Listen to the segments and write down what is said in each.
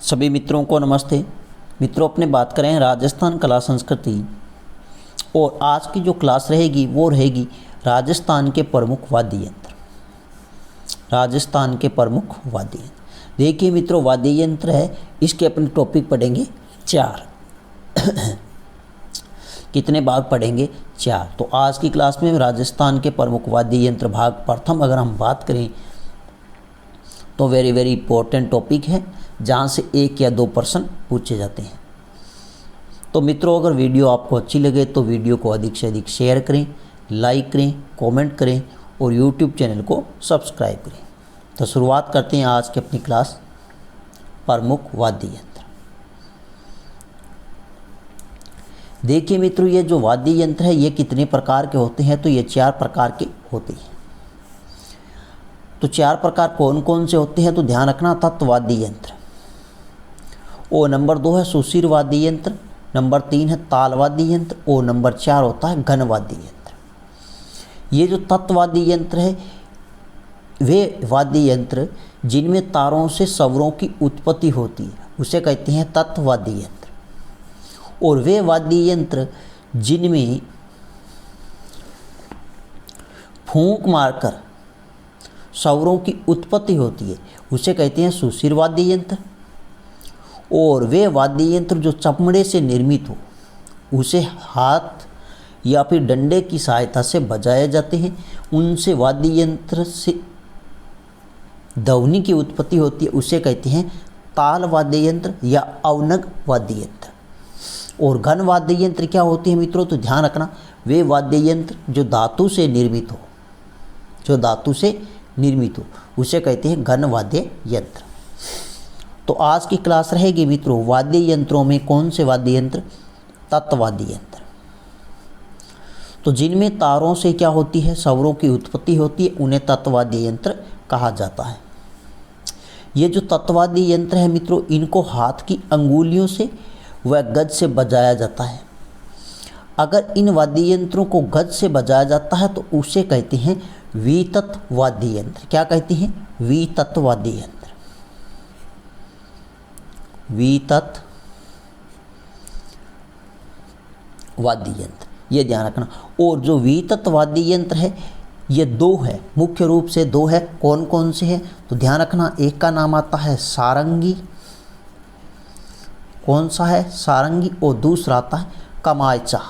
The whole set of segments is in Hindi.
सभी मित्रों को नमस्ते। मित्रों, अपने बात करें राजस्थान कला संस्कृति, और आज की जो क्लास रहेगी वो रहेगी राजस्थान के प्रमुख वाद्य यंत्र। राजस्थान के प्रमुख वाद्य यंत्र। देखिए मित्रों, वाद्य यंत्र है, इसके अपने टॉपिक पढ़ेंगे 4। कितने भाग पढ़ेंगे? 4। तो आज की क्लास में राजस्थान के प्रमुख वाद्य यंत्र भाग प्रथम अगर हम बात करें तो वेरी इंपॉर्टेंट टॉपिक है, जहाँ से 1 या 2 प्रश्न पूछे जाते हैं। तो मित्रों, अगर वीडियो आपको अच्छी लगे तो वीडियो को अधिक से अधिक शेयर करें, लाइक करें, कमेंट करें और यूट्यूब चैनल को सब्सक्राइब करें। तो शुरुआत करते हैं आज की अपनी क्लास, प्रमुख वाद्य यंत्र। देखिए मित्रों, ये जो वाद्य यंत्र है ये कितने प्रकार के होते हैं? तो ये 4 प्रकार के होते हैं। तो 4 प्रकार कौन कौन से होते हैं? तो ध्यान रखना, तत्वाद्य यंत्र, और नंबर 2 है सुशिर वाद्य यंत्र, नंबर 3 है ताल वाद्य यंत्र, और नंबर 4 होता है घन वाद्य यंत्र। ये जो तत्वाद्य यंत्र है वे वाद्य यंत्र जिनमें तारों से स्वरों की उत्पत्ति होती है उसे कहते हैं तत्वाद्य यंत्र। और वे वाद्य यंत्र जिनमें फूंक मारकर स्वरों की उत्पत्ति होती है उसे कहते हैं सुशिर वाद्य यंत्र। और वे वाद्य यंत्र जो चमड़े से निर्मित हो उसे हाथ या फिर डंडे की सहायता से बजाए जाते हैं, उनसे वाद्य यंत्र से ध्वनि की उत्पत्ति होती है उसे कहते हैं ताल वाद्य यंत्र या अवनग वाद्य यंत्र। और घन वाद्य यंत्र क्या होती है मित्रों? तो ध्यान रखना, वे वाद्य यंत्र जो धातु से निर्मित हो, जो धातु से निर्मित हो उसे कहते हैं घन वाद्य यंत्र। तो आज की क्लास रहेगी मित्रों वाद्य यंत्रों में कौन से वाद्य यंत्र? तत्वाद्य यंत्र। तो जिनमें तारों से क्या होती है, स्वरों की उत्पत्ति होती है, उन्हें तत्वाद्य यंत्र कहा जाता है। ये जो तत्वाद्य यंत्र है मित्रों, इनको हाथ की अंगुलियों से व गज से बजाया जाता है। अगर इन वाद्य यंत्रों को गज से बजाया जाता है तो उसे कहते हैं वितत वाद्य यंत्र। क्या कहते हैं? वितत वाद्य यंत्र। वितत वाद्य यंत्र, ये ध्यान रखना। और जो वितत वाद्य यंत्र है ये 2 है, मुख्य रूप से 2 है। कौन कौन से हैं? तो ध्यान रखना, एक का नाम आता है सारंगी। कौन सा है? सारंगी। और दूसरा आता है कमायचा।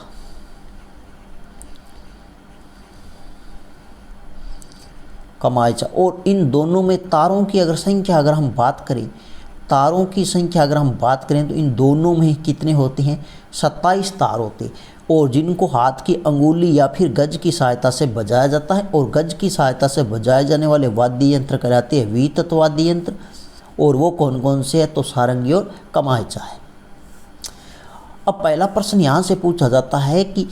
कमायचा। और इन दोनों में तारों की अगर संख्या अगर हम बात करें, तारों की संख्या अगर हम बात करें तो इन दोनों में कितने होते हैं? 27 तार होते। और जिनको हाथ की अंगुली या फिर गज की सहायता से बजाया जाता है, और गज की सहायता से बजाए जाने वाले वाद्य यंत्र कहलाते हैं वितत वाद्य यंत्र। और वो कौन कौन से है? तो सारंगी और कमायचा है। अब पहला प्रश्न यहाँ से पूछा जाता है कि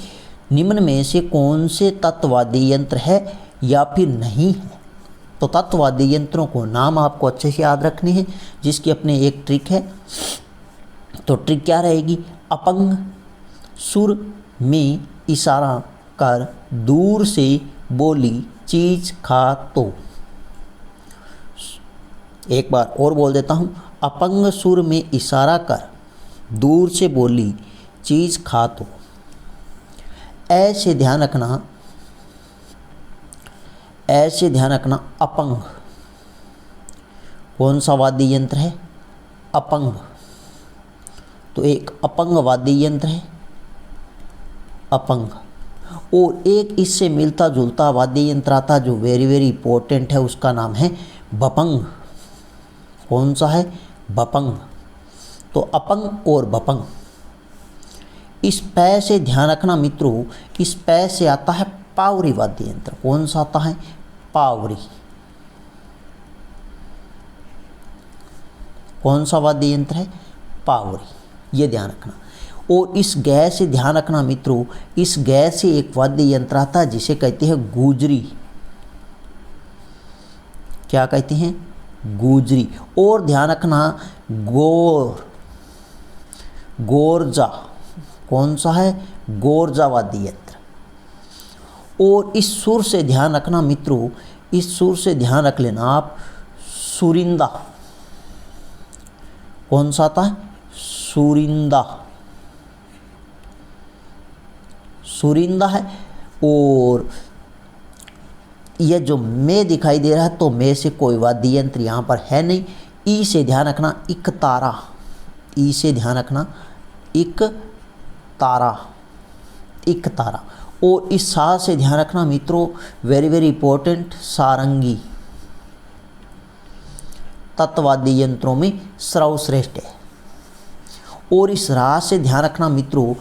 निम्न में से कौन से तत्वाद्य यंत्र है या फिर नहीं है? तो तत्वाद्य यंत्रों को नाम आपको अच्छे से याद रखने हैं, जिसकी अपने एक ट्रिक है। तो ट्रिक क्या रहेगी? अपंग सुर में इशारा कर दूर से बोली चीज खा तो। एक बार और बोल देता हूँ, अपंग सुर में इशारा कर दूर से बोली चीज खा तो। ऐसे ध्यान रखना, ऐसे ध्यान रखना, अपंग कौन सा वाद्य यंत्र है? अपंग। तो एक अपंग वाद्य यंत्र है, अपंग। और एक इससे मिलता जुलता वाद्य यंत्र आता जो वेरी इंपॉर्टेंट है, उसका नाम है बपंग। कौन सा है? बपंग। तो अपंग और बपंग, इस पै से ध्यान रखना मित्रों, इस पै से आता है पावरी वाद्य यंत्र। कौन सा आता है? पावरी। कौन सा वाद्य यंत्र है? पावरी। ये ध्यान रखना। और इस गै से ध्यान रखना मित्रों, इस गै से एक वाद्य यंत्र आता है जिसे कहते हैं गुजरी। क्या कहते हैं? गुजरी। और ध्यान रखना, गोर, गोरजा। कौन सा है? गोरजा वाद्य यंत्र। और इस सुर से ध्यान रखना मित्रों, इस सुर से ध्यान रख लेना आप, सुरिंदा। कौन सा आता है? सुरिंदा, सुरिंदा है। और यह जो मे दिखाई दे रहा है तो मे से कोई वाद्य यंत्र यहाँ पर है नहीं। ई से ध्यान रखना, इक तारा, ई से ध्यान रखना, इक तारा, इक तारा। और इस सा से ध्यान रखना मित्रों, वेरी वेरी इंपॉर्टेंट, सारंगी तत्वाद्य यंत्रों में सर्वश्रेष्ठ है। और इस रा से ध्यान रखना मित्रों,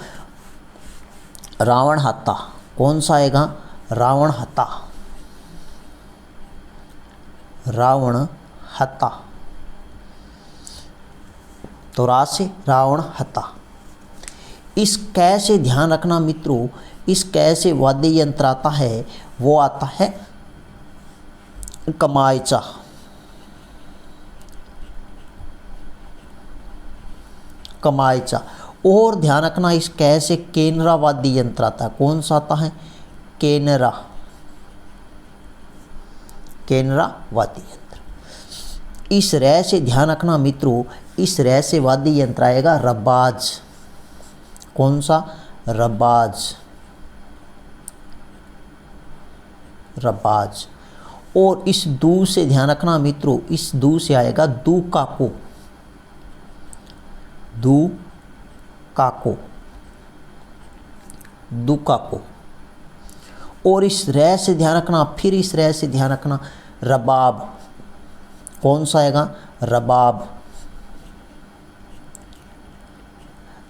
रावण हत्ता, कौन सा आएगा? रावण हत्ता, रावण हत्ता। तो रा से रावण हत्ता। इस कै से ध्यान रखना मित्रों, इस कै से वाद्य यंत्र आता है, वो आता है कमायचा, कमायचा। और ध्यान रखना इस कै से केनरा वाद्य यंत्र आता है, कौन सा आता है? केनरा, केनरा वाद्य यंत्र। इस रै से ध्यान रखना मित्रों, इस रै से वाद्य यंत्र आएगा रबाज, कौन सा? रबाज, रबाज। और इस दू से ध्यान रखना मित्रों, इस दू से आएगा दू काको, दू काको, दू काको। और इस रै से ध्यान रखना, फिर इस रै से ध्यान रखना, रबाब, कौन सा आएगा? रबाब।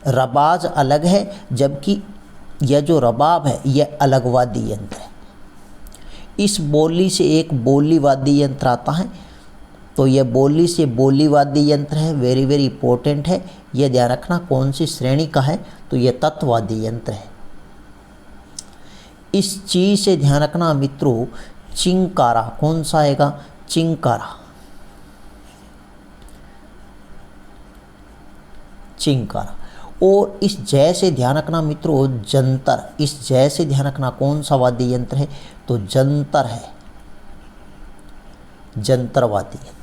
रबाज अलग है, जबकि यह जो रबाब है यह अलग वाद्य यंत्र है। इस बोली से एक बोली वाद्य यंत्र आता है, तो यह बोली से बोली वाद्य यंत्र है, वेरी वेरी इंपॉर्टेंट है। यह ध्यान रखना कौन सी श्रेणी का है, तो यह तत्वाद्य यंत्र है। इस ची से ध्यान रखना मित्रों, चिंकारा, कौन सा आएगा? चिंकारा, चिंकारा। और इस जय से ध्यान रखना मित्रों, जंतर, इस जय से ध्यान रखना कौन सा वाद्य यंत्र है? तो जंतर है, जंतर वाद्य यंत्र।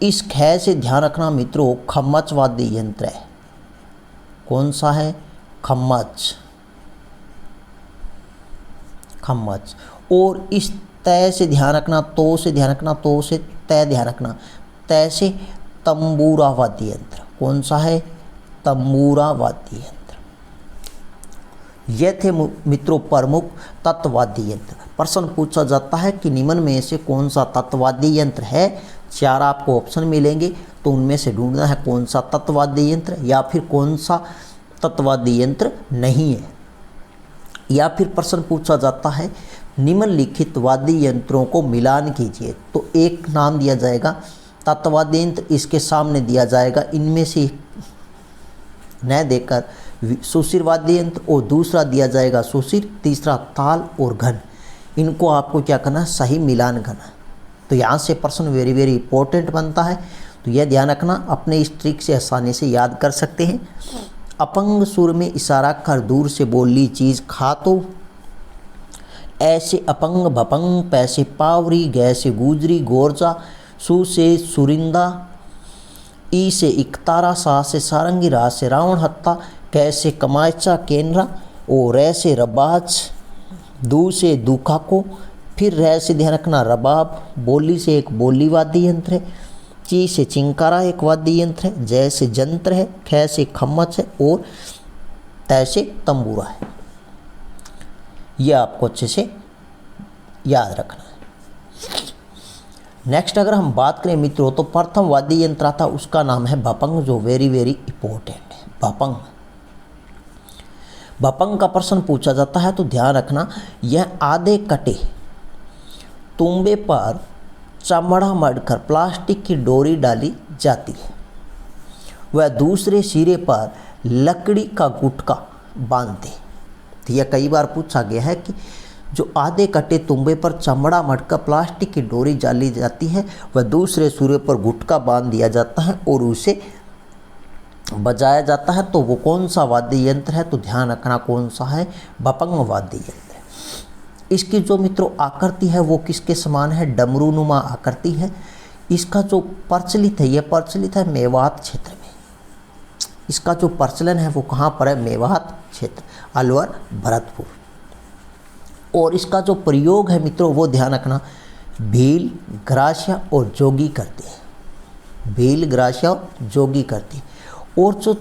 इस ख से ध्यान रखना मित्रों, खम्मच वाद्य यंत्र है, कौन सा है? खम्मच, खम्मच। और इस तय से ध्यान रखना, तो से ध्यान रखना, तो से तय ध्यान रखना, तय से तंबूरा वाद्य यंत्र, कौन सा है? तंबूरा वाद्य यंत्र। यह थे मित्रों प्रमुख तत्वाद्य यंत्र। प्रश्न पूछा जाता है कि निम्न में से कौन सा तत्वाद्य यंत्र है? 4 आपको ऑप्शन मिलेंगे, तो उनमें से ढूंढना है कौन सा तत्वाद्य यंत्र या फिर कौन सा तत्वाद्य यंत्र नहीं है। या फिर प्रश्न पूछा जाता है निम्नलिखित वाद्य यंत्रों को मिलान कीजिए, तो एक नाम दिया जाएगा तत्वाद्य यंत्र, इसके सामने दिया जाएगा इनमें से न देकर सुशिर वाद्य यंत्र, और दूसरा दिया जाएगा सुशिर, तीसरा ताल और घन। इनको आपको क्या करना है? सही मिलान करना है। तो यहाँ से प्रश्न वेरी वेरी इंपॉर्टेंट बनता है, तो यह ध्यान रखना, अपने इस ट्रिक से आसानी से याद कर सकते हैं। अपंग सुर में इशारा कर दूर से बोली चीज़ खा तो, ऐसे अपंग भपंग पैसे पावरी, गै से गुजरी गोरजा, सु से सुरिंदा, ई से इकतारा, सा से सारंगी, रा से रावण हत्ता, कै से कमायचा केनरा, और रै से रबाज, दू से दूखा को, फिर रै से ध्यान रखना रबाब, बोली से एक बोली वाद्य यंत्र है, ची से चिंकारा एक वाद्य यंत्र है, जय से जंत्र है, ख से खम्मच है, और तय से तंबूरा है। यह आपको अच्छे से याद रखना है। नेक्स्ट अगर हम बात करें मित्रों, तो प्रथम वाद्य यंत्र था उसका नाम है भपंग, जो वेरी वेरी इंपॉर्टेंट है। भपंग, भपंग का प्रश्न पूछा जाता है तो ध्यान रखना, यह आधे कटे तुम्बे पर चमड़ा मढ़कर प्लास्टिक की डोरी डाली जाती है, वह दूसरे सिरे पर लकड़ी का गुटका बांधते। तो यह कई बार पूछा गया है कि जो आधे कटे तुम्बे पर चमड़ा मढ़कर प्लास्टिक की डोरी डाली जाती है, वह दूसरे सिरे पर गुटका बांध दिया जाता है और उसे बजाया जाता है, तो वो कौन सा वाद्य यंत्र है? तो ध्यान रखना कौन सा है? भपंग वाद्य यंत्र। इसकी जो मित्रों आकृति है वो किसके समान है? डमरूनुमा आकृति है। इसका जो प्रचलित है, यह प्रचलित है मेवात क्षेत्र में। इसका जो प्रचलन है वो कहाँ पर है? मेवात क्षेत्र, अलवर, भरतपुर। और इसका जो प्रयोग है मित्रों वो ध्यान रखना, भील, ग्रासिया और जोगी करते हैं। भील, ग्रासिया और जोगी करते हैं। और जो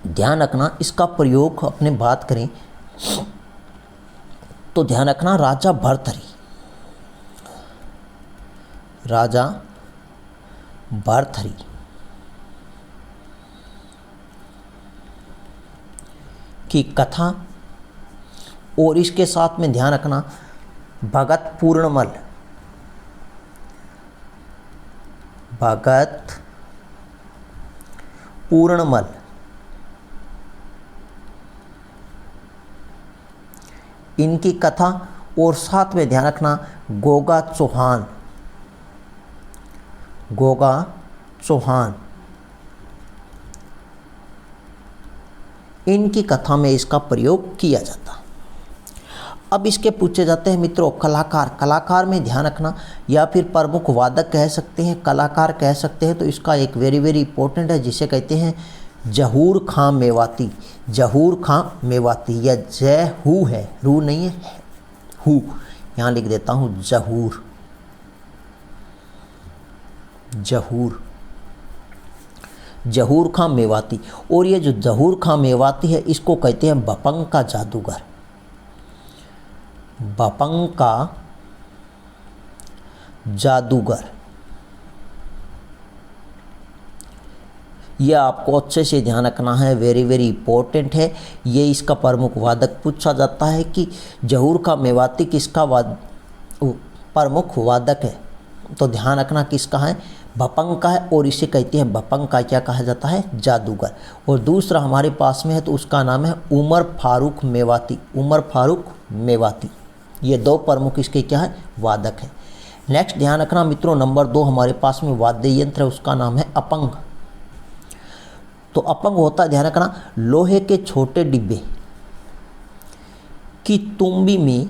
ध्यान रखना इसका प्रयोग अपने बात करें तो ध्यान रखना राजा भर्तहरि, राजा भर्तहरि की कथा, और इसके साथ में ध्यान रखना भगत पूर्णमल, भगत पूर्णमल इनकी कथा, और साथ में ध्यान रखना गोगा चौहान, गोगा चौहान इनकी कथा में इसका प्रयोग किया जाता। अब इसके पूछे जाते हैं मित्रों कलाकार। कलाकार में ध्यान रखना, या फिर प्रमुख वादक कह सकते हैं, कलाकार कह सकते हैं, तो इसका एक वेरी वेरी इंपॉर्टेंट है जिसे कहते हैं जहूर खां मेवाती। जहूर खां मेवाती, या जय हू है, रू नहीं है, हू, यहाँ लिख देता हूँ जहूर, जहूर, जहूर खां मेवाती। और ये जो जहूर खां मेवाती है इसको कहते हैं बपंग का जादूगर, बपंग का जादूगर। यह आपको अच्छे से ध्यान रखना है, वेरी वेरी इंपॉर्टेंट है। ये इसका प्रमुख वादक पूछा जाता है कि जहूर खां मेवाती किसका प्रमुख वादक है, तो ध्यान रखना किसका है? बपंग का है, और इसे कहते हैं बपंग का क्या कहा जाता है? जादूगर। और दूसरा हमारे पास में है तो उसका नाम है उमर फारूक मेवाती, उमर फारूक मेवाती। ये दो प्रमुख इसके क्या है? वादक है। नेक्स्ट ध्यान रखना मित्रों, नंबर 2 हमारे पास में वाद्य यंत्र है, उसका नाम है अपंग। तो अपंग होता है, ध्यान रखना, लोहे के छोटे डिब्बे की तुम्बी में,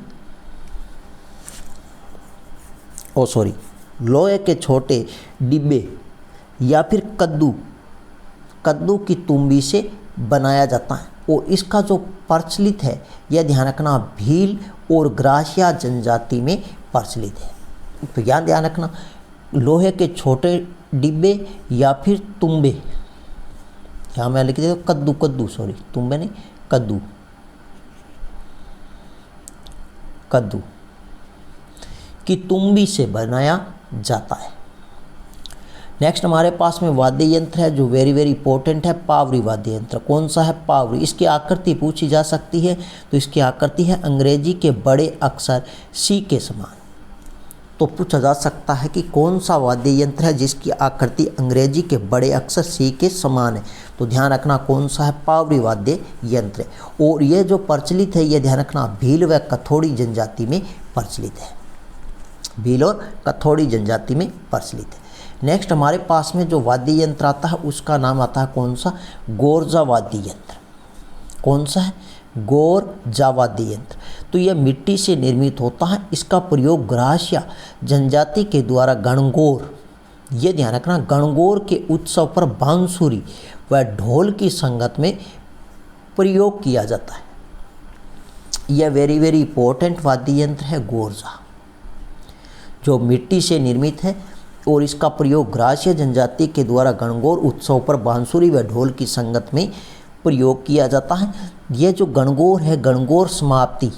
लोहे के छोटे डिब्बे या फिर कद्दू की तुम्बी से बनाया जाता है। और इसका जो प्रचलित है यह ध्यान रखना भील और ग्रासिया जनजाति में प्रचलित है। तो यहाँ ध्यान रखना लोहे के छोटे डिब्बे या फिर तुम्बे, यहाँ मैं लिख देता हूँ तुम्बे नहीं, कद्दू की तुम्बी से बनाया जाता है। नेक्स्ट हमारे पास में वाद्य यंत्र है जो वेरी वेरी इंपॉर्टेंट है, पावरी वाद्य यंत्र। कौन सा है? पावरी। इसकी आकृति पूछी जा सकती है, तो इसकी आकृति है अंग्रेजी के बड़े अक्षर सी के समान। तो पूछा जा सकता है कि कौन सा वाद्य यंत्र है जिसकी आकृति अंग्रेजी के बड़े अक्षर सी के समान है, तो ध्यान रखना कौन सा है? पावरी वाद्य यंत्र। और यह जो प्रचलित है यह ध्यान रखना भील व कथोड़ी जनजाति में प्रचलित है, भील और कथोड़ी जनजाति में प्रचलित है। नेक्स्ट हमारे पास में जो वाद्य यंत्र आता है उसका नाम आता है कौन सा? गोरजा वाद्य यंत्र। कौन सा है? गोरजा वाद्य यंत्र। तो यह मिट्टी से निर्मित होता है। इसका प्रयोग ग्रासिया जनजाति के द्वारा गणगौर, ये ध्यान रखना, गणगौर के उत्सव पर बांसुरी व ढोल की संगत में प्रयोग किया जाता है। यह वेरी वेरी इंपॉर्टेंट वाद्य यंत्र है गोरजा, जो मिट्टी से निर्मित है और इसका प्रयोग ग्रासिया जनजाति के द्वारा गणगौर उत्सव पर बांसुरी व ढोल की संगत में प्रयोग किया जाता है। यह जो गणगौर है, गणगौर समाप्ति,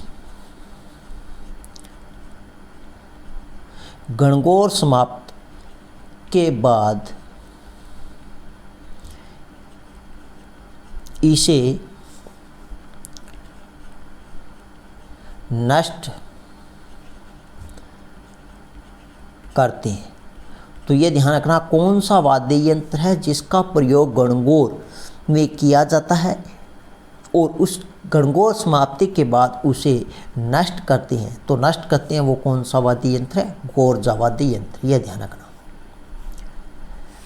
गणगौर समाप्त के बाद इसे नष्ट करते हैं। तो ये ध्यान रखना कौन सा वाद्य यंत्र है जिसका प्रयोग गणगौर में किया जाता है और उस गणगौर समाप्ति के बाद उसे नष्ट करते हैं। तो नष्ट करते हैं वो कौन सा वाद्य यंत्र है? गोरजा वाद्य यंत्र, यह ध्यान रखना।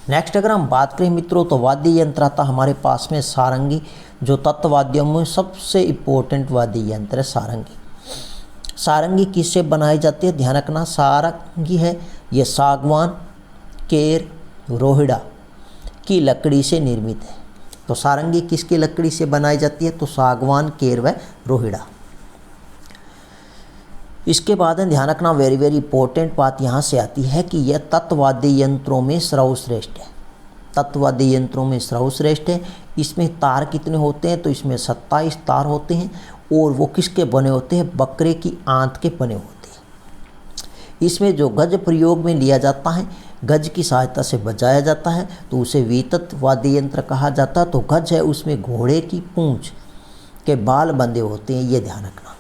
नेक्स्ट अगर हम बात करें मित्रों तो वाद्य यंत्र आता हमारे पास में सारंगी, जो तत्ववाद्यों में सबसे इम्पोर्टेंट वाद्य यंत्र है सारंगी। सारंगी किससे बनाई जाती है? ध्यान रखना, सारंगी है ये सागवान, केर, रोहिड़ा की लकड़ी से निर्मित है। तो सारंगी किसकी लकड़ी से बनाई जाती है? तो सागवान, केर व रोहिड़ा। इसके बाद ध्यान रखना, वेरी वेरी इंपॉर्टेंट बात यहाँ से आती है कि यह तत्ववाद्य यंत्रों में सर्वश्रेष्ठ है। तत्ववाद्य यंत्रों में सर्वश्रेष्ठ है। इसमें तार कितने होते हैं? तो इसमें 27 तार होते हैं और वो किसके बने होते हैं? बकरे की आंत के बने होते हैं। इसमें जो गज प्रयोग में लिया जाता है, गज की सहायता से बजाया जाता है, तो उसे वितत वाद्य यंत्र कहा जाता है। तो गज है, उसमें घोड़े की पूंछ के बाल बंधे होते हैं, ये ध्यान रखना।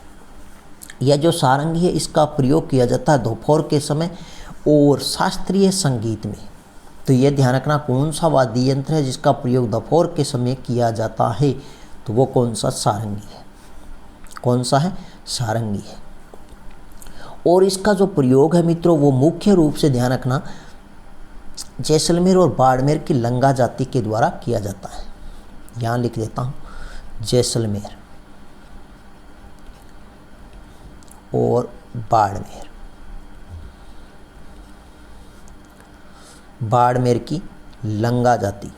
यह जो सारंगी है इसका प्रयोग किया जाता है दोपहर के समय और शास्त्रीय संगीत में। तो यह ध्यान रखना, कौन सा वाद्य यंत्र है जिसका प्रयोग दोपहर के समय किया जाता है? तो वो कौन सा? सारंगी है। कौन सा है? सारंगी है। और इसका जो प्रयोग है मित्रों, वो मुख्य रूप से ध्यान रखना जैसलमेर और बाड़मेर की लंगा जाति के द्वारा किया जाता है। यहाँ लिख देता हूँ, जैसलमेर और बाड़मेर, बाड़मेर की लंगा जाति।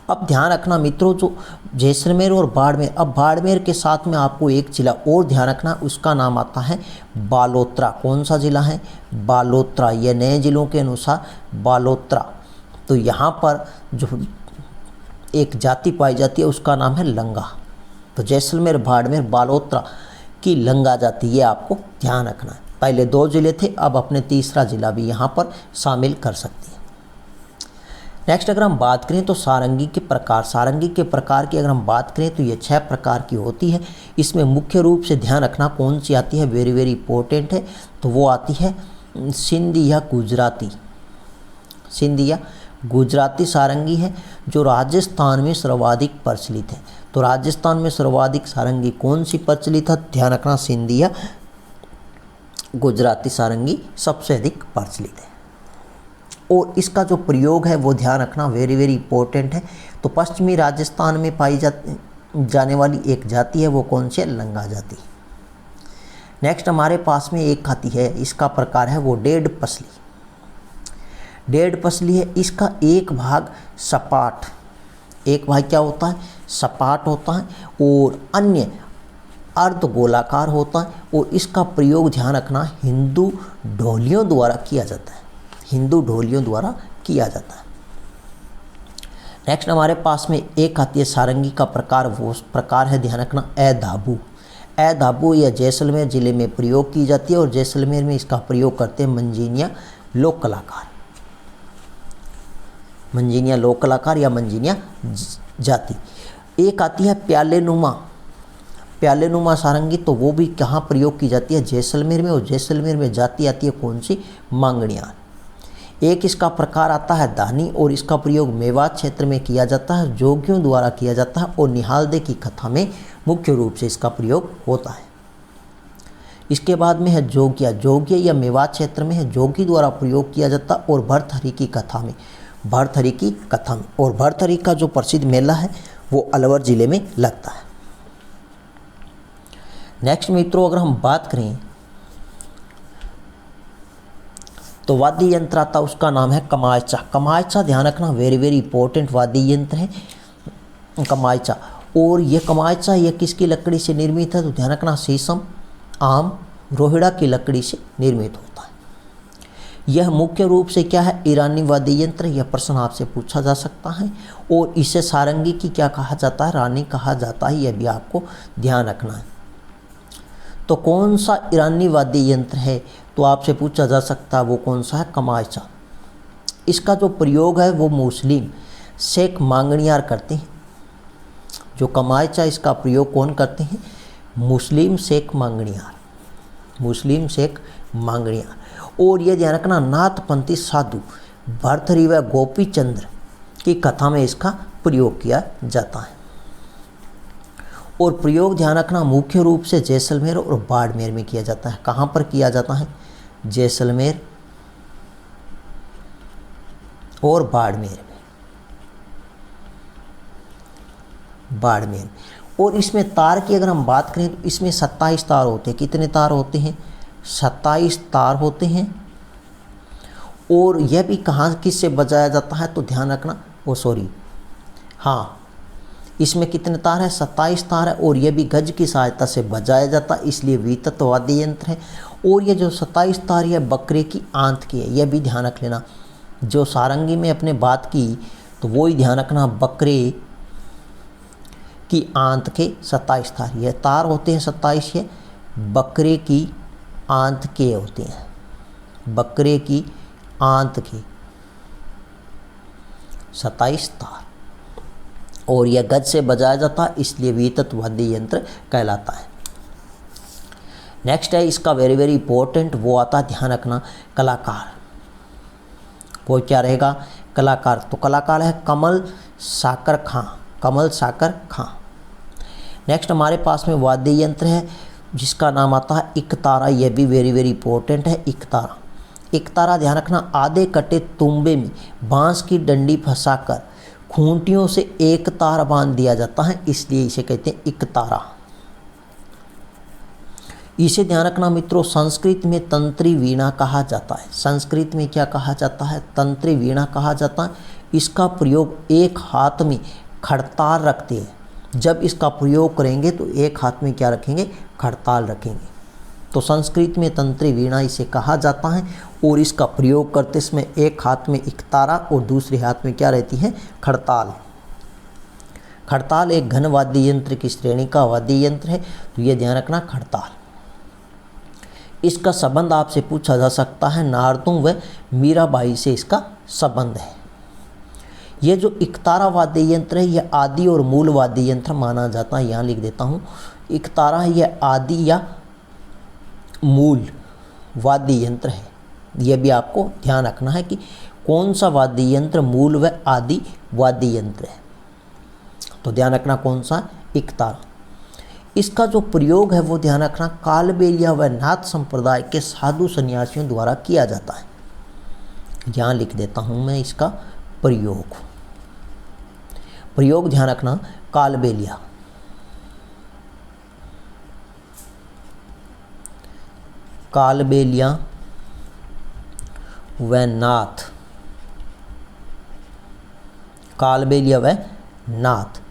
अब ध्यान रखना मित्रों, जो जैसलमेर और बाड़मेर, अब बाड़मेर के साथ में आपको एक जिला और ध्यान रखना, उसका नाम आता है बालोतरा। कौन सा जिला है? बालोतरा। यह नए जिलों के अनुसार बालोतरा। तो यहाँ पर जो एक जाति पाई जाती है उसका नाम है लंगा। तो जैसलमेर, बाड़मेर, बालोतरा की लंगा जाति, ये आपको ध्यान रखना है। पहले 2 जिले थे, अब अपने तीसरा जिला भी यहाँ पर शामिल कर सकते हैं। नेक्स्ट अगर हम बात करें तो सारंगी के प्रकार। सारंगी के प्रकार की अगर हम बात करें तो ये 6 प्रकार की होती है। इसमें मुख्य रूप से ध्यान रखना कौन सी आती है, वेरी वेरी इंपॉर्टेंट है, तो वो आती है सिंधी या गुजराती। सिंधी या गुजराती सारंगी है जो राजस्थान में सर्वाधिक प्रचलित है। तो राजस्थान में सर्वाधिक सारंगी कौन सी प्रचलित है? ध्यान रखना, सिंधी या गुजराती सारंगी सबसे अधिक प्रचलित है। और इसका जो प्रयोग है वो ध्यान रखना, वेरी वेरी इंपॉर्टेंट है। तो पश्चिमी राजस्थान में पाई जाने वाली एक जाति है, वो कौन सी है? लंगा जाति। नेक्स्ट हमारे पास में एक आती है, इसका प्रकार है वो डेढ़ पसली। डेढ़ पसली है, इसका एक भाग सपाट, एक भाग क्या होता है? सपाट होता है और अन्य अर्ध गोलाकार होता है। और इसका प्रयोग ध्यान रखना हिंदू ढोलियों द्वारा किया जाता है। हिंदू ढोलियों द्वारा किया जाता है। नेक्स्ट हमारे पास में एक आती है सारंगी का प्रकार, वो प्रकार है ध्यान रखना ए धाबू। ए धाबू यह जैसलमेर जिले में प्रयोग की जाती है और जैसलमेर में इसका प्रयोग करते हैं मंजीनिया लोक कलाकार। मंजीनिया लोक कलाकार या मंजीनिया जाति। एक आती है प्याले नुमा। प्याले नुमा सारंगी, तो वो भी कहाँ प्रयोग की जाती है? जैसलमेर में। और जैसलमेर में जाति आती है कौन सी? मांगणियार। एक इसका प्रकार आता है दानी और इसका प्रयोग मेवात क्षेत्र में किया जाता है, जोगियों द्वारा किया जाता है और निहालदे की कथा में मुख्य रूप से इसका प्रयोग होता है। इसके बाद में है जोगिया। जोगिया या मेवात क्षेत्र में है, जोगी द्वारा प्रयोग किया जाता है और भरथरी की कथा में, भरथरी की कथा में। और भरथरी का जो प्रसिद्ध मेला है वो अलवर जिले में लगता है। नेक्स्ट मित्रों अगर हम बात करें तो वाद्य यंत्र आता, उसका नाम है कमायचा। कमायचा ध्यान रखना, वेरी वेरी इंपॉर्टेंट वाद्य यंत्र है कमायचा। और ये कमायचा ये किसकी लकड़ी से निर्मित है? तो ध्यान रखना शीशम, आम, रोहिड़ा की लकड़ी से निर्मित होता है। यह मुख्य रूप से क्या है? ईरानी वाद्य यंत्र। यह प्रश्न आपसे पूछा जा सकता है। और इसे सारंगी की क्या कहा जाता है? रानी कहा जाता है। यह भी आपको ध्यान रखना है। तो कौन सा ईरानी वाद्य यंत्र है? तो आपसे पूछा जा सकता है वो कौन सा है? कमायचा। इसका जो प्रयोग है वो मुस्लिम शेख मांगणियार करते हैं। जो कमायचा इसका प्रयोग कौन करते हैं? मुस्लिम शेख मांगणियार, मुस्लिम शेख मांगणियार। और ये ध्यान रखना नाथपंथी साधु भरथरी व गोपी चंद्र की कथा में इसका प्रयोग किया जाता है। और प्रयोग ध्यान रखना मुख्य रूप से जैसलमेर और बाड़मेर में किया जाता है। कहाँ पर किया जाता है? जैसलमेर और बाड़मेर में। बाड़मेर। और इसमें तार की अगर हम बात करें तो इसमें 27 तार होते हैं। कितने तार होते हैं? 27 तार होते हैं। और यह भी कहाँ किससे बजाया जाता है तो ध्यान रखना, हाँ, इसमें कितने तार है? 27 तार है। और यह भी गज की सहायता से बजाया जाता है, इसलिए वितत वाद्य यंत्र है। और ये जो 27 तार यह बकरे की आंत की है, यह भी ध्यान रख लेना। जो सारंगी में अपने बात की तो वो ही ध्यान रखना, बकरे की आंत के 27 तार, यह तार होते हैं 27, ये बकरे की आंत के होते हैं। बकरे की आंत के 27 तार। और यह गज से बजाया जाता है, इसलिए वितत वाद्य यंत्र कहलाता है। नेक्स्ट है इसका वेरी वेरी इंपॉर्टेंट, वो आता है, ध्यान रखना, कलाकार। वो क्या रहेगा? कलाकार। तो कलाकार है कमल साकर खां। कमल साकर खां। नेक्स्ट हमारे पास में वाद्य यंत्र है जिसका नाम आता है इकतारा। यह भी वेरी वेरी इंपॉर्टेंट है, इकतारा। इकतारा ध्यान रखना, आधे कटे तुंबे में बांस की डंडी फंसाकर खूंटियों से एक तार बांध दिया जाता है, इसलिए इसे कहते हैं इकतारा। इसे ध्यान रखना मित्रों, संस्कृत में तंत्री वीणा कहा जाता है। संस्कृत में क्या कहा जाता है? तंत्री वीणा कहा जाता है। इसका प्रयोग एक हाथ में खड़ताल रखते हैं। जब इसका प्रयोग करेंगे तो एक हाथ में क्या रखेंगे? खड़ताल रखेंगे। तो संस्कृत में तंत्री वीणा इसे कहा जाता है। और इसका प्रयोग करते समय एक हाथ में इकतारा और दूसरे हाथ में क्या रहती है? खड़ताल। खड़ताल एक घन वाद्य यंत्र की श्रेणी का वाद्य यंत्र है, तो ये ध्यान रखना, खड़ताल। इसका संबंध आपसे पूछा जा सकता है, नारदों व मीराबाई से इसका संबंध है। यह जो इकतारा वाद्य यंत्र है यह आदि और मूल वाद्य यंत्र माना जाता है। यहाँ लिख देता हूँ, इकतारा यह आदि या मूल वाद्य यंत्र है। यह भी आपको ध्यान रखना है कि कौन सा वाद्य यंत्र मूल व आदि वाद्य यंत्र है। तो ध्यान रखना कौन सा? इकतारा। इसका जो प्रयोग है वो ध्यान रखना, कालबेलिया व नाथ संप्रदाय के साधु सन्यासियों द्वारा किया जाता है। यहाँ लिख देता हूँ मैं इसका प्रयोग ध्यान रखना, कालबेलिया। कालबेलिया व नाथ, कालबेलिया व नाथ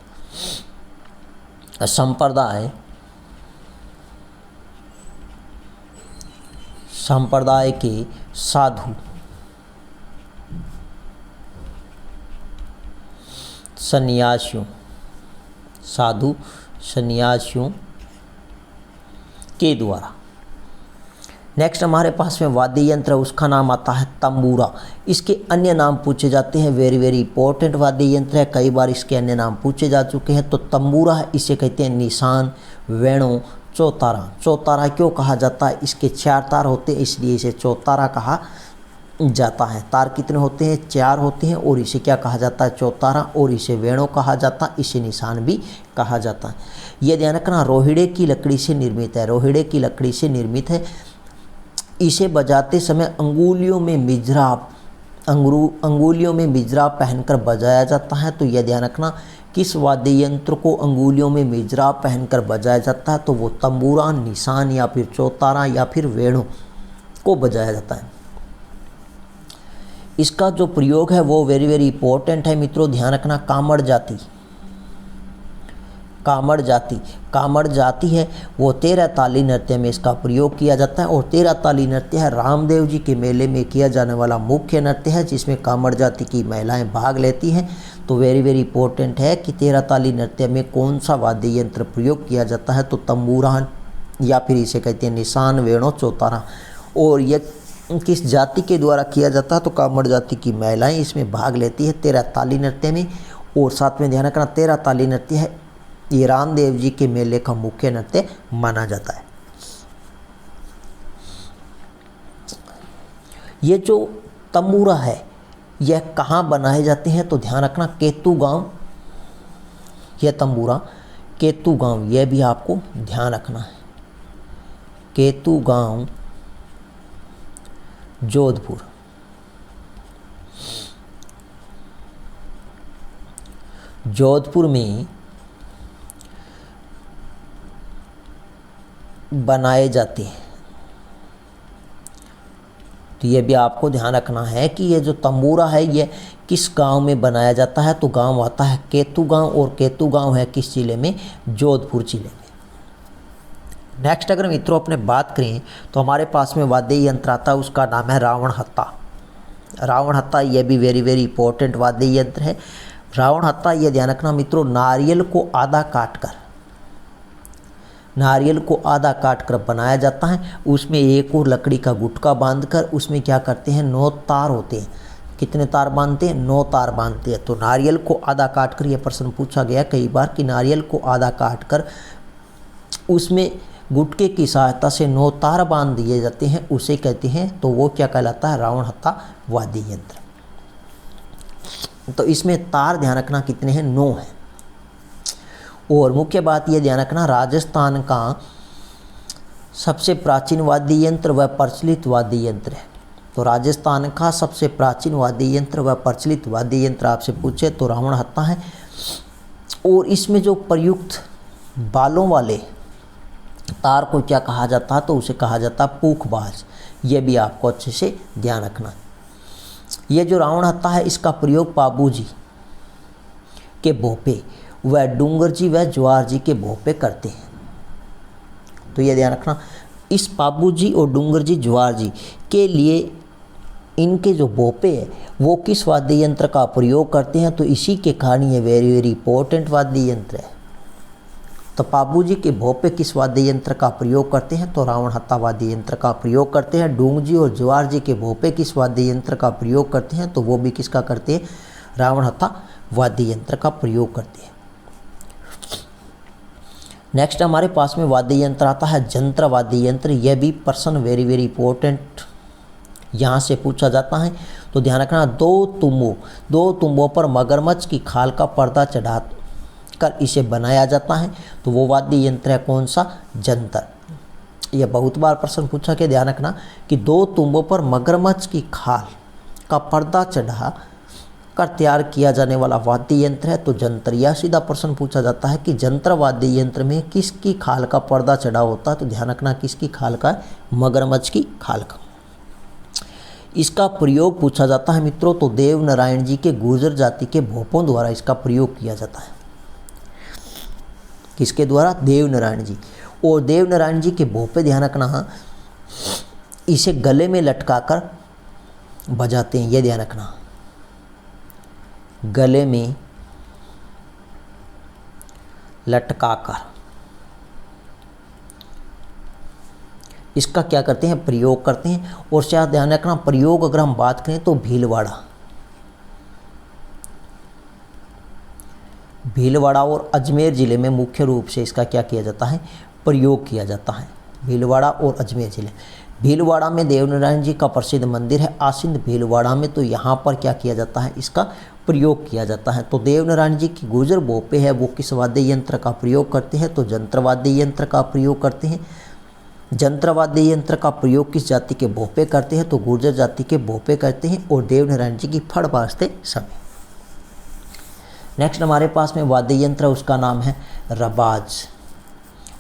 संप्रदाय के साधु सन्यासियों के द्वारा। नेक्स्ट हमारे पास में वाद्य यंत्र, उसका नाम आता है तंबूरा। इसके अन्य नाम पूछे जाते हैं, वेरी वेरी इंपॉर्टेंट वाद्य यंत्र है, कई बार इसके अन्य नाम पूछे जा चुके हैं। तो तंबूरा है, इसे कहते हैं निशान, वेणु, चौतारा। चौतारा क्यों कहा जाता है? इसके 4 तार होते हैं, इसलिए इसे चौतारा कहा जाता है। तार कितने होते हैं? 4 होते हैं। और इसे क्या कहा जाता है? चौतारा। और इसे वेणु कहा जाता है, इसे निशान भी कहा जाता है। यह ध्यान रखना, रोहिड़े की लकड़ी से निर्मित है। रोहिड़े की लकड़ी से निर्मित है। इसे बजाते समय अंगुलियों में मिजराब पहनकर बजाया जाता है। तो यह ध्यान रखना, किस वाद्य यंत्र को अंगुलियों में मिजराब पहनकर बजाया जाता है? तो वो तंबूरा, निशान या फिर चौतारा या फिर वेणु को बजाया जाता है। इसका जो प्रयोग है वो वेरी वेरी इंपॉर्टेंट है मित्रों, ध्यान रखना, कामड़ जाति है वो 13 ताली नृत्य में इसका प्रयोग किया जाता है। और 13 ताली नृत्य है रामदेव जी के मेले में किया जाने वाला मुख्य नृत्य है, जिसमें कामड़ जाति की महिलाएं भाग लेती हैं। तो वेरी वेरी इंपॉर्टेंट है कि 13 ताली नृत्य में कौन सा वाद्य यंत्र प्रयोग किया जाता है? तो तंबूरा या फिर इसे कहते हैं निशान, वेणु, चौतारा। और यह किस जाति के द्वारा किया जाता है? तो कामड़ जाति की महिलाएं इसमें भाग लेती है 13 ताली नृत्य में। और साथ में ध्यान रखना, 13 ताली नृत्य है ये रामदेव जी के मेले का मुख्य नृत्य माना जाता है। ये जो तंबूरा है यह कहाँ बनाए जाते हैं? तो ध्यान रखना, केतुगांव। यह तंबूरा केतुगांव, यह भी आपको ध्यान रखना है, केतुगांव, जोधपुर। जोधपुर में बनाए जाते हैं। तो ये भी आपको ध्यान रखना है कि ये जो तंबूरा है ये किस गांव में बनाया जाता है। तो गांव आता है केतु गांव, और केतु गांव है किस जिले में? जोधपुर जिले में। नेक्स्ट अगर मित्रों अपने बात करें तो हमारे पास में वाद्य यंत्र आता है, उसका नाम है रावण हत्ता। रावण हत्ता ये भी वेरी वेरी इंपॉर्टेंट वाद्य यंत्र है। रावण हत्ता ये ध्यान रखना मित्रों, नारियल को आधा काट कर बनाया जाता है। उसमें एक और लकड़ी का गुटका बांधकर उसमें क्या करते हैं, 9 तार होते हैं। कितने तार बांधते हैं? 9 तार बांधते हैं। तो नारियल को आधा काट कर, यह प्रश्न पूछा गया कई बार कि नारियल को आधा काट कर उसमें गुटके की सहायता से 9 तार बांध दिए जाते हैं, उसे कहते हैं, तो वो क्या कहलाता है? रावण हत्ता वाद्य यंत्र। तो इसमें तार ध्यान रखना कितने हैं? 9 हैं। और मुख्य बात यह ध्यान रखना, राजस्थान का सबसे प्राचीन वाद्य यंत्र व प्रचलित वाद्य यंत्र है। तो राजस्थान का सबसे प्राचीन वाद्य यंत्र व प्रचलित वाद्य यंत्र आपसे पूछे तो रावण हत्ता है। और इसमें जो प्रयुक्त बालों वाले तार को क्या कहा जाता है? तो उसे कहा जाता है पूखबाज। ये भी आपको अच्छे से ध्यान रखना है। ये जो रावण हत्ता है इसका प्रयोग पाबूजी के भोपे व डूंगर जी व ज्वार जी के भोपे करते हैं। तो ये ध्यान रखना, इस पाबूजी और डूंगर जी ज्वार जी के लिए इनके जो भोपे हैं वो किस वाद्य यंत्र का प्रयोग करते हैं? तो इसी के कारण ये वेरी वेरी इंपॉर्टेंट वाद्य यंत्र है। तो पाबूजी के भोपे किस वाद्य यंत्र का प्रयोग करते हैं? तो रावण हत्ता वाद्य यंत्र का प्रयोग करते हैं। डूंग जी और ज्वार जी के भोपे किस वाद्य यंत्र का प्रयोग करते हैं? तो वो भी किसका करते हैं? रावण हत्ता वाद्य यंत्र का प्रयोग करते हैं। नेक्स्ट हमारे पास में वाद्य यंत्र आता है जंत्र वाद्य यंत्र। यह भी प्रश्न वेरी वेरी इंपॉर्टेंट यहाँ से पूछा जाता है। तो ध्यान रखना, दो तुंबों पर मगरमच्छ की खाल का पर्दा चढ़ा कर इसे बनाया जाता है। तो वो वाद्य यंत्र है कौन सा? जंतर। यह बहुत बार प्रश्न पूछा के ध्यान रखना कि 2 तुंबों पर मगरमच्छ की खाल का पर्दा चढ़ा कर तैयार किया जाने वाला वाद्य यंत्र है तो जंतर। यह सीधा प्रश्न पूछा जाता है कि जंतर वाद्य यंत्र में किसकी खाल का पर्दा चढ़ा होता है? तो ध्यान रखना किसकी खाल का? मगरमच्छ की खाल का। इसका प्रयोग पूछा जाता है मित्रों तो देव नारायण जी के गुर्जर जाति के भोपों द्वारा इसका प्रयोग किया जाता है। किसके द्वारा? देव नारायण जी। और देव नारायण जी के भोपे ध्यान रखना इसे गले में लटकाकर बजाते हैं। यह ध्यान रखना, गले में लटकाकर इसका क्या करते हैं? प्रयोग करते हैं। और शायद ध्यान रखना, प्रयोग अगर हम बात करें तो भीलवाड़ा और अजमेर ज़िले में मुख्य रूप से इसका क्या किया जाता है? प्रयोग किया जाता है। भीलवाड़ा और अजमेर ज़िले। भीलवाड़ा में देवनारायण जी का प्रसिद्ध मंदिर है आसिंद भीलवाड़ा में, तो यहाँ पर क्या किया जाता है? इसका प्रयोग किया जाता है। तो देवनारायण जी की गुर्जर भोपे है वो किस वाद्य यंत्र का प्रयोग करते हैं? तो जंत्र वाद्य यंत्र का प्रयोग करते हैं। जंत्र वाद्य यंत्र का प्रयोग किस जाति के भोपे करते हैं? तो गुर्जर जाति के भोपे करते हैं। और देवनारायण जी की फड़ बाजते समय। नेक्स्ट हमारे पास में वाद्य यंत्र उसका नाम है रबाज।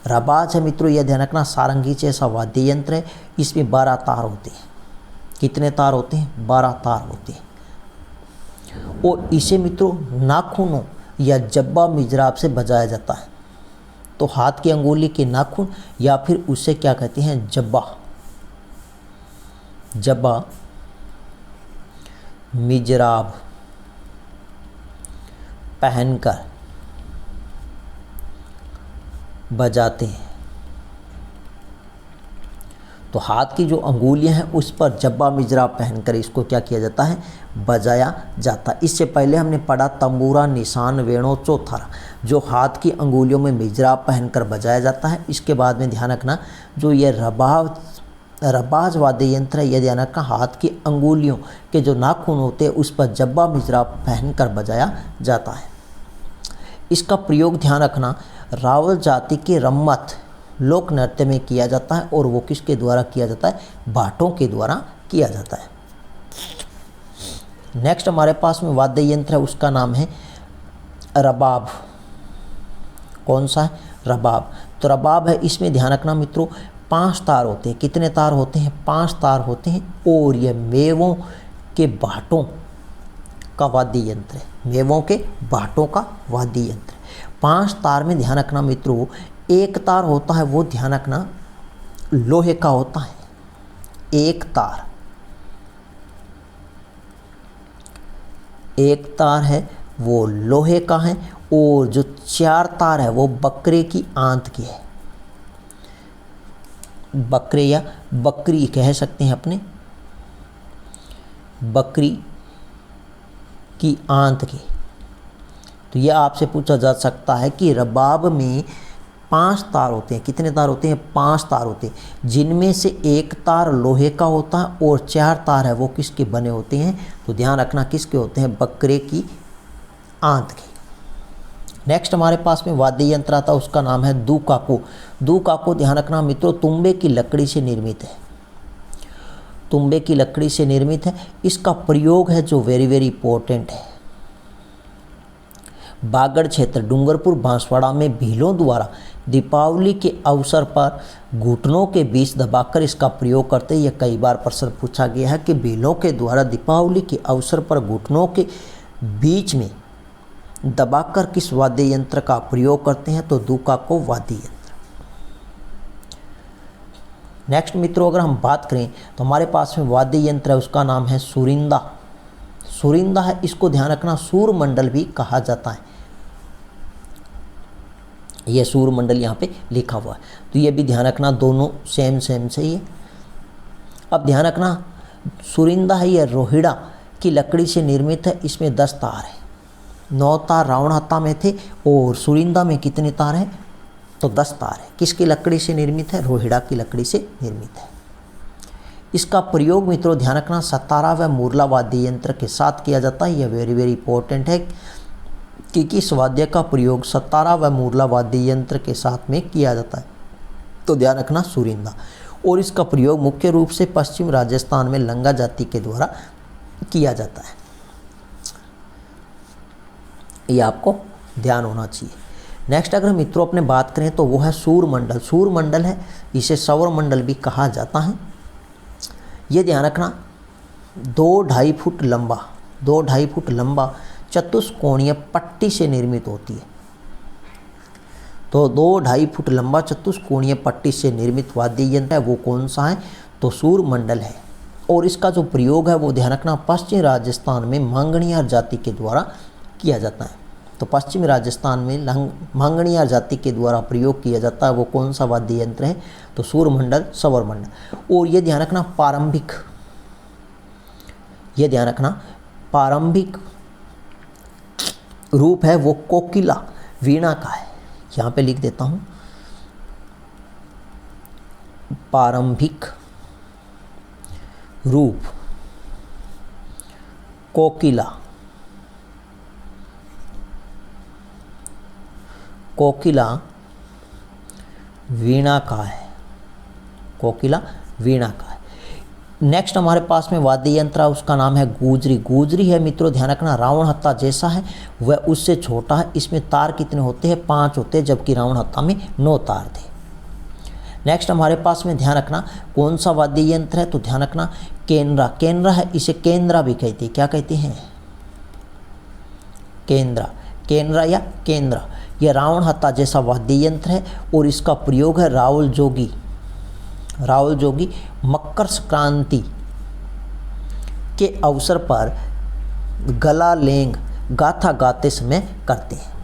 रबाज है मित्रों, यह ध्यान रखना सारंगी जैसा वाद्य यंत्र है। इसमें 12 तार होते हैं। कितने तार होते हैं? 12 तार होते हैं। और इसे मित्रों नाखूनों या जब्बा मिजराब से बजाया जाता है। तो हाथ की अंगुली के नाखून या फिर उसे क्या कहते हैं? जब्बा मिजराब पहनकर बजाते हैं। तो हाथ की जो अंगुलियां हैं उस पर जब्बा मिजराब पहनकर इसको क्या किया जाता है? बजाया जाता है। इससे पहले हमने पढ़ा तंबूरा, निशान, वेणु, चौथारा, जो हाथ की अंगुलियों में मिजराब पहनकर बजाया जाता है। इसके बाद में ध्यान रखना जो ये रबाज वाद्य यंत्र है, यह ध्यान रखना हाथ की अंगुलियों के जो नाखून होते हैं उस पर जब्बा मिजराब पहनकर बजाया जाता है। इसका प्रयोग ध्यान रखना रावल जाति के रम्मत लोक नृत्य में किया जाता है। और वो किसके द्वारा किया जाता है? भाटों के द्वारा किया जाता है। नेक्स्ट हमारे पास में वाद्य यंत्र है उसका नाम है रबाब। कौन सा है? रबाब। तो तो रबाब है, इसमें ध्यान रखना मित्रों 5 तार होते हैं। कितने तार होते हैं? 5 तार होते हैं। और यह मेवों के बाटों का वाद्य यंत्र है। मेवों के बाटों का वाद्य यंत्र है। 5 तार में ध्यान रखना मित्रों, एक तार होता है वो ध्यान रखना लोहे का होता है। एक तार है वो लोहे का है, और जो 4 तार है वो बकरे की आंत की है। बकरे या बकरी कह सकते हैं अपने, बकरी की आंत की। तो यह आपसे पूछा जा सकता है कि रबाब में 5 तार होते हैं। कितने तार होते हैं? 5 तार होते हैं, जिनमें से एक तार लोहे का होता है और 4 तार है वो किसके बने होते हैं? तो ध्यान रखना किसके होते हैं? बकरे की आंत के। नेक्स्ट हमारे पास में वाद्य यंत्र आता है, उसका नाम है दुकाको। दुकाको ध्यान रखना मित्रों तुंबे की लकड़ी से निर्मित है। तुंबे की लकड़ी से निर्मित है। इसका प्रयोग है जो वेरी वेरी इंपॉर्टेंट है। बागड़ क्षेत्र डूंगरपुर बांसवाड़ा में भीलों द्वारा दीपावली के अवसर पर घुटनों के बीच दबाकर इसका प्रयोग करते हैं। यह कई बार प्रश्न पूछा गया है कि भीलों के द्वारा दीपावली के अवसर पर घुटनों के बीच में दबाकर किस वाद्य यंत्र का प्रयोग करते हैं? तो दुकाको वाद्य यंत्र। नेक्स्ट मित्रों अगर हम बात करें तो हमारे पास में वाद्य यंत्र है, उसका नाम है सुरिंदा। सुरिंदा है, इसको ध्यान रखना सूर मंडल भी कहा जाता है। यह सूर मंडल यहाँ पे लिखा हुआ है, तो ये भी ध्यान रखना, दोनों सेम से ही है। अब ध्यान रखना सुरिंदा है यह रोहिड़ा की लकड़ी से निर्मित है। इसमें 10 तार है। 9 तार रावण हत्था में थे और सुरिंदा में कितने तार हैं? तो 10 तार है। किसकी लकड़ी से निर्मित है? रोहिड़ा की लकड़ी से निर्मित है। इसका प्रयोग मित्रों ध्यान रखना सतारा व मुरला वाद्य यंत्र के साथ किया जाता है। यह वेरी वेरी इंपॉर्टेंट है कि किस वाद्य का प्रयोग सतारा व मुरला वाद्य यंत्र के साथ में किया जाता है? तो ध्यान रखना सुरिंदा। और इसका प्रयोग मुख्य रूप से पश्चिम राजस्थान में लंगा जाति के द्वारा किया जाता है। ये आपको ध्यान होना चाहिए। नेक्स्ट अगर मित्रों अपने बात करें तो वो है सूर मंडल। सूर मंडल है, इसे सौर मंडल भी कहा जाता है। ये ध्यान रखना 2-2.5 फुट लंबा चतुष्कोणीय पट्टी से निर्मित होती है। तो 2-2.5 फुट लंबा चतुष्कोणीय पट्टी से निर्मित वाद्य यंत्र है वो कौन सा है? तो सूर मंडल है। और इसका जो प्रयोग है वो ध्यान रखना पश्चिम राजस्थान में मांगणियार जाति के द्वारा किया जाता है। तो पश्चिम राजस्थान में मांगणियार जाति के द्वारा प्रयोग किया जाता है वो कौन सा वाद्य यंत्र है? तो सूर मंडल, सौर मंडल। और ये ध्यान रखना प्रारंभिक रूप है वो कोकिला वीणा का है। यहाँ पे लिख देता हूँ प्रारंभिक रूप कोकिला वीणा का है। कोकिला वीणा का है। नेक्स्ट हमारे पास में वाद्य यंत्र है, उसका नाम है गुजरी। गुजरी है मित्रों ध्यान रखना रावण हत्था जैसा है, वह उससे छोटा है। इसमें तार कितने होते हैं? 5 होते हैं, जबकि रावण हत्था में 9 तार थे। नेक्स्ट हमारे पास में ध्यान रखना कौन सा वाद्य यंत्र है? तो ध्यान रखना केंद्रा। केंद्रा है, इसे केंद्रा भी कहते हैं। क्या कहते हैं? केंद्रा या केंद्रा। यह रावण हत्था जैसा वाद्य यंत्र है और इसका प्रयोग है रावल जोगी मकर संक्रांति के अवसर पर गला लेंग गाथा गाते समय करते हैं।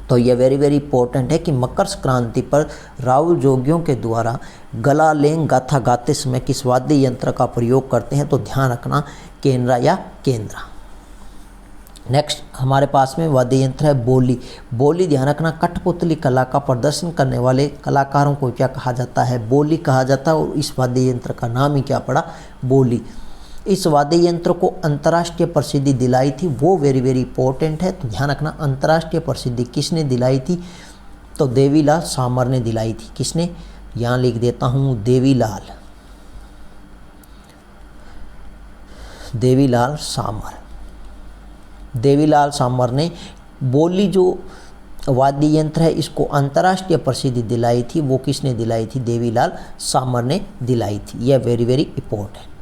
तो यह वेरी वेरी इंपॉर्टेंट है कि मकर संक्रांति पर रावल जोगियों के द्वारा गला लेंग गाथा गाते समय किस वाद्य यंत्र का प्रयोग करते हैं? तो ध्यान रखना केंद्रा या केंद्रा। नेक्स्ट हमारे पास में वाद्य यंत्र है बोली। बोली ध्यान रखना कठपुतली कला का प्रदर्शन करने वाले कलाकारों को क्या कहा जाता है? बोली कहा जाता है। और इस वाद्य यंत्र का नाम ही क्या पड़ा? बोली। इस वाद्य यंत्र को अंतर्राष्ट्रीय प्रसिद्धि दिलाई थी, वो वेरी वेरी इंपॉर्टेंट है। तो ध्यान रखना अंतर्राष्ट्रीय प्रसिद्धि किसने दिलाई थी? तो देवीलाल सामर ने दिलाई थी। किसने? यहाँ लिख देता हूँ देवीलाल सामर ने बोली जो वाद्य यंत्र है, इसको अंतर्राष्ट्रीय प्रसिद्धि दिलाई थी, वो किसने दिलाई थी? देवीलाल सामर ने दिलाई थी। यह वेरी वेरी इंपॉर्टेंट।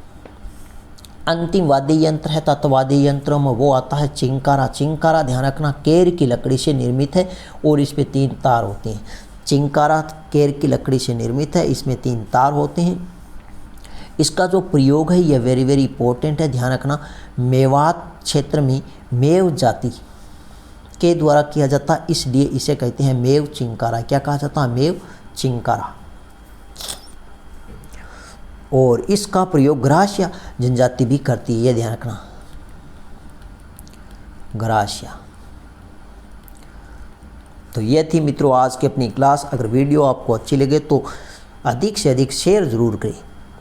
अंतिम वाद्य यंत्र है तत्वाद्य यंत्रों में, वो आता है चिंकारा। चिंकारा ध्यान रखना केर की लकड़ी से निर्मित है और इस पे 3 तार होते हैं। चिंकारा केर की लकड़ी से निर्मित है, इसमें 3 तार होते हैं। इसका जो प्रयोग है यह वेरी वेरी इंपॉर्टेंट है, ध्यान रखना। मेवात क्षेत्र में मेव जाति के द्वारा किया जाता है, इसलिए इसे कहते हैं मेव चिंकारा। क्या कहा जाता है? मेव चिंकारा। और इसका प्रयोग ग्राह्य जनजाति भी करती है, यह ध्यान रखना, ग्राह्य। तो यह थी मित्रों आज की अपनी क्लास। अगर वीडियो आपको अच्छी लगे तो अधिक से अधिक शेयर ज़रूर करें,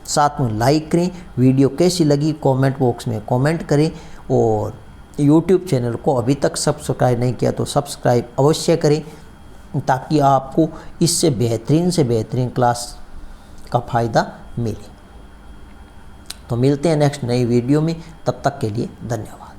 साथ में लाइक करें। वीडियो कैसी लगी कमेंट बॉक्स में कमेंट करें, और यूट्यूब चैनल को अभी तक सब्सक्राइब नहीं किया तो सब्सक्राइब अवश्य करें, ताकि आपको इससे बेहतरीन क्लास का फ़ायदा मिले। तो मिलते हैं नेक्स्ट नई वीडियो में, तब तक के लिए धन्यवाद।